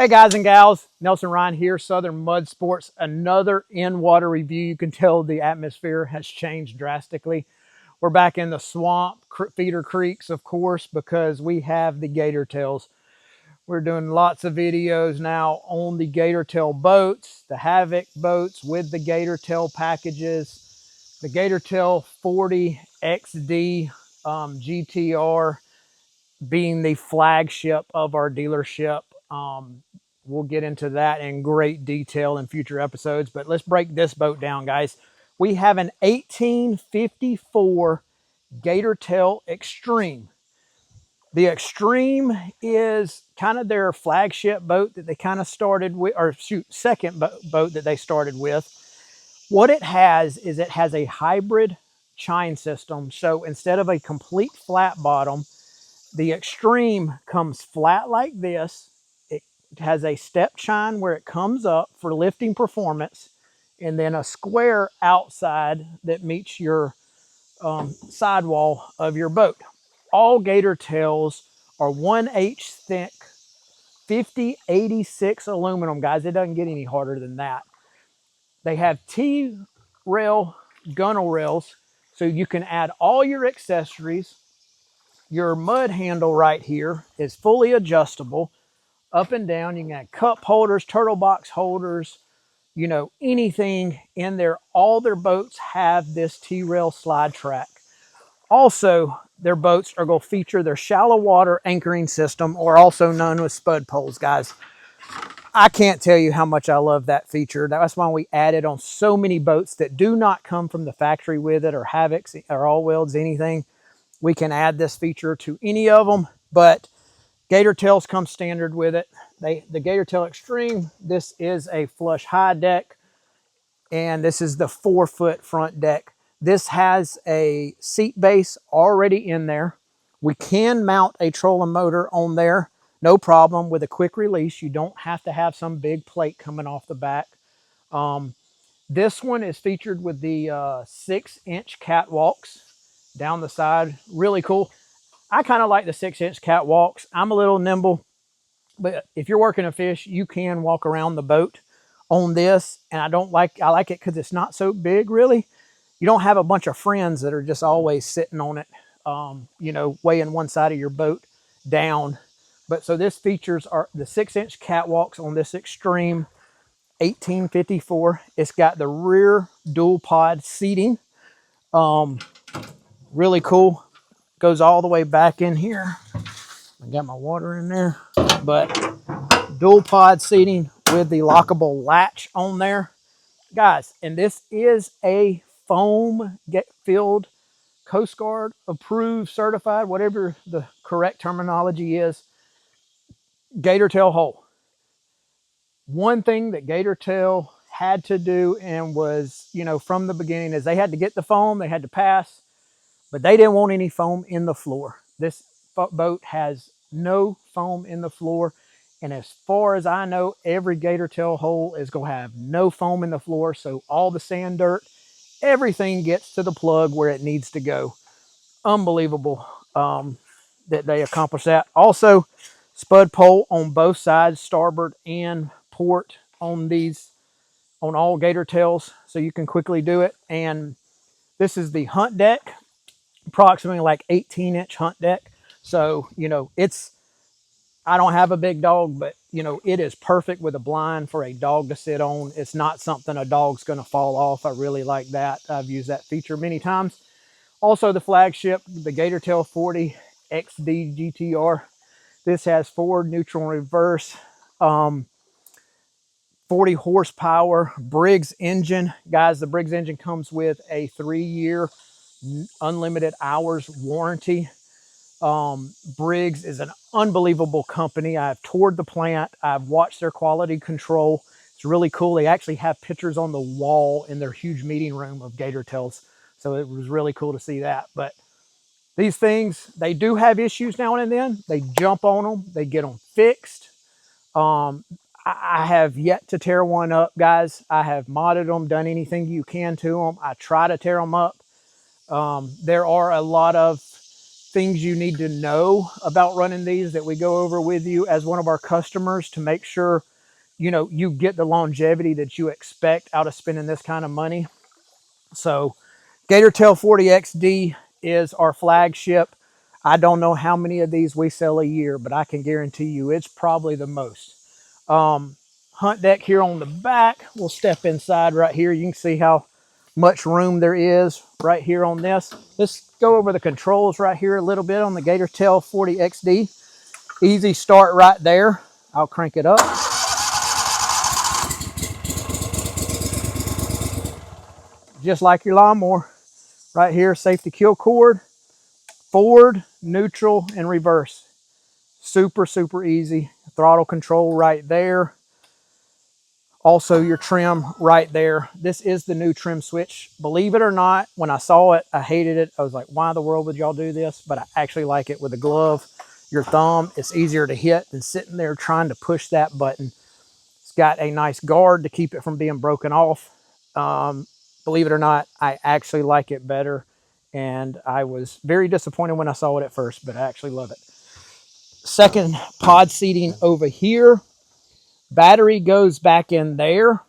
Hey guys and gals, Nelson Rhyne here, Southern Mud Sports, another in-water review. You can tell the atmosphere has changed drastically. We're back in the swamp, feeder creeks, of course, because we have the gator tails. We're doing lots of videos now on the gator tail boats, the Havoc boats with the gator tail packages, the gator tail 40 XD GTR being the flagship of our dealership. We'll get into that in great detail in future episodes, but let's break this boat down, guys. We have an 1854 Gator Tail Extreme. The Extreme is kind of their flagship boat that they kind of started with, or shoot, second boat that they started with. What it has is it has a hybrid chine system. So instead of a complete flat bottom, the Extreme comes flat like this. It has a step chine where it comes up for lifting performance, and then a square outside that meets your sidewall of your boat. All Gator tails are 1H thick, 5086 aluminum, guys. It doesn't get any harder than that. They have T-rail gunnel rails, so you can add all your accessories. Your mud handle right here is fully adjustable up and down. You can add cup holders, turtle box holders, you know, anything in there. All their boats have this T-rail slide track. Also, their boats are going to feature their shallow water anchoring system, or also known as spud poles, guys. I can't tell you how much I love that feature. That's why we added on so many boats that do not come from the factory with it, or Havocs or All-Welds, anything. We can add this feature to any of them, but Gator tails come standard with it. The Gator Tail Extreme, this is a flush high deck, and this is the 4-foot front deck. This has a seat base already in there. We can mount a trolling motor on there, no problem, with a quick release. You don't have to have some big plate coming off the back. This one is featured with the 6-inch catwalks down the side. Really cool. I kind of like the 6-inch catwalks. I'm a little nimble, but if you're working a fish, you can walk around the boat on this. And I like it because it's not so big, really. You don't have a bunch of friends that are just always sitting on it, you know, weighing one side of your boat down. But so this features are the 6-inch catwalks on this Extreme 1854. It's got the rear dual pod seating. Really cool. Goes all the way back in here. I got my water in there, but dual pod seating with the lockable latch on there, guys. And this is a foam filled, Coast Guard approved, certified, whatever the correct terminology is, gator tail hull. One thing that Gator Tail had to do, and was, you know, from the beginning, is they had to get the foam, they had to pass, but they didn't want any foam in the floor. This boat has no foam in the floor. And as far as I know, every Gator Tail hole is going to have no foam in the floor. So all the sand, dirt, everything gets to the plug where it needs to go. Unbelievable that they accomplished that. Also, spud pole on both sides, starboard and port, on all Gator tails, so you can quickly do it. And this is the hunt deck, approximately like 18-inch hunt deck. So, you know, I don't have a big dog, but, you know, it is perfect with a blind for a dog to sit on. It's not something a dog's going to fall off. I really like that. I've used that feature many times. Also, the flagship, the Gator Tail 40 XD GTR. This has forward, neutral, and reverse. 40 horsepower Briggs engine. Guys, the Briggs engine comes with a 3-year unlimited hours warranty. Briggs is an unbelievable company. I've toured the plant. I've watched their quality control. It's really cool. They actually have pictures on the wall in their huge meeting room of Gator tails. So it was really cool to see that. But these things, they do have issues now and then. They jump on them. They get them fixed. I have yet to tear one up, guys. I have modded them, done anything you can to them. I try to tear them up. There are a lot of things you need to know about running these that we go over with you as one of our customers to make sure, you know, you get the longevity that you expect out of spending this kind of money. So Gator Tail 40XD is our flagship. I don't know how many of these we sell a year, but I can guarantee you it's probably the most. Hunt deck here on the back. We'll step inside right here. You can see how much room there is right here on this. Let's go over the controls right here a little bit on the Gator Tail 40XD. Easy start right there. I'll crank it up. Just like your lawnmower. Right here, safety kill cord, forward, neutral, and reverse. Super, super easy. Throttle control right there. Also your trim right there. This is the new trim switch. Believe it or not, when I saw it, I hated it. I was like, why in the world would y'all do this? But I actually like it with a glove. Your thumb, it's easier to hit than sitting there trying to push that button. It's got a nice guard to keep it from being broken off. Believe it or not, I actually like it better. And I was very disappointed when I saw it at first, but I actually love it. Second pod seating over here. Battery goes back in there.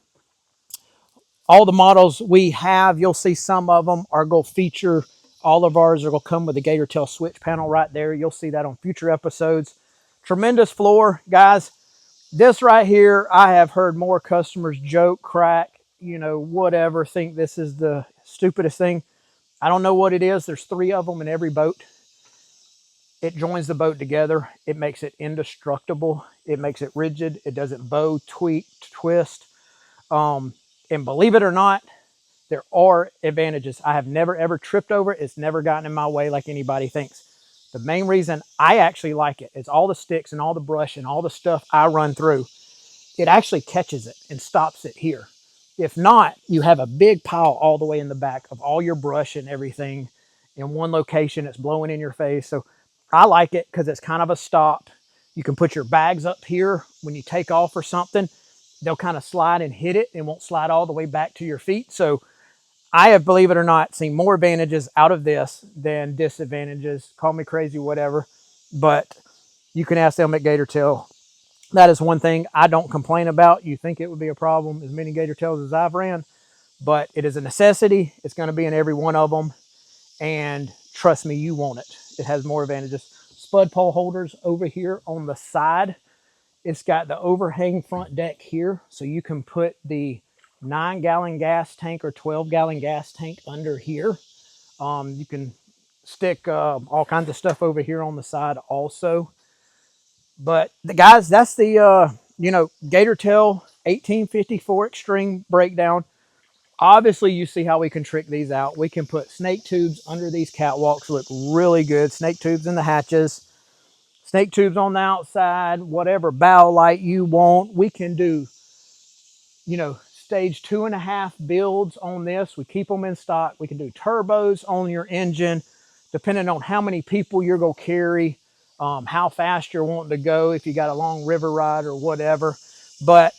All the models we have, you'll see some of them are going to feature, all of ours are going to come with a Gator Tail switch panel right there. You'll see that on future episodes. Tremendous floor, guys. This right here, I have heard more customers joke, crack, you know, whatever, think this is the stupidest thing. I don't know what it is. There's 3 of them in every boat. It joins the boat together. It makes it indestructible. It makes it rigid. It doesn't bow, tweak, twist. And believe it or not, there are advantages. I have never, ever tripped over it. It's never gotten in my way like anybody thinks. The main reason I actually like it is all the sticks and all the brush and all the stuff I run through. It actually catches it and stops it here. If not, you have a big pile all the way in the back of all your brush and everything in one location. It's blowing in your face. So I like it because it's kind of a stop. You can put your bags up here when you take off or something. They'll kind of slide and hit it and won't slide all the way back to your feet. So I have, believe it or not, seen more advantages out of this than disadvantages. Call me crazy, whatever. But you can ask them at Gator Tail. That is one thing I don't complain about. You think it would be a problem, as many Gator Tails as I've ran, but it is a necessity. It's going to be in every one of them. And trust me, you want it. It has more advantages. Spud pole holders over here on the side. It's got the overhang front deck here. So you can put the 9-gallon gas tank or 12-gallon gas tank under here. You can stick all kinds of stuff over here on the side also. But the guys, that's the Gator Tail 1854 Extreme breakdown. Obviously, you see how we can trick these out. We can put snake tubes under these catwalks, look really good. Snake tubes in the hatches, snake tubes on the outside, whatever bow light you want. We can do, stage 2.5 builds on this. We keep them in stock. We can do turbos on your engine, depending on how many people you're going to carry. How fast you're wanting to go, if you got a long river ride or whatever. But,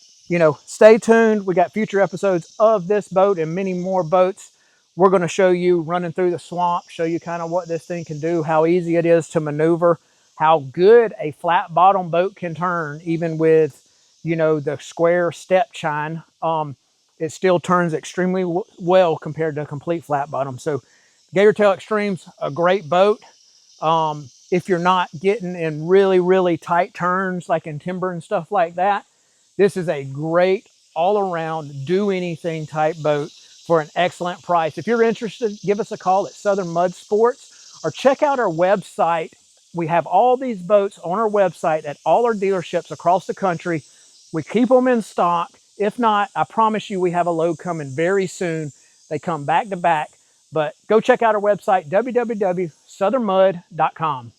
stay tuned. We got future episodes of this boat and many more boats. We're going to show you running through the swamp, show you kind of what this thing can do, how easy it is to maneuver, how good a flat bottom boat can turn, even with, the square step chine. It still turns extremely well compared to a complete flat bottom. So Gator Tail Extreme's a great boat. If you're not getting in really, really tight turns, like in timber and stuff like that, this is a great all-around do-anything type boat for an excellent price. If you're interested, give us a call at Southern Mud Sports or check out our website. We have all these boats on our website at all our dealerships across the country. We keep them in stock. If not, I promise you we have a load coming very soon. They come back to back. But go check out our website, www.southernmud.com.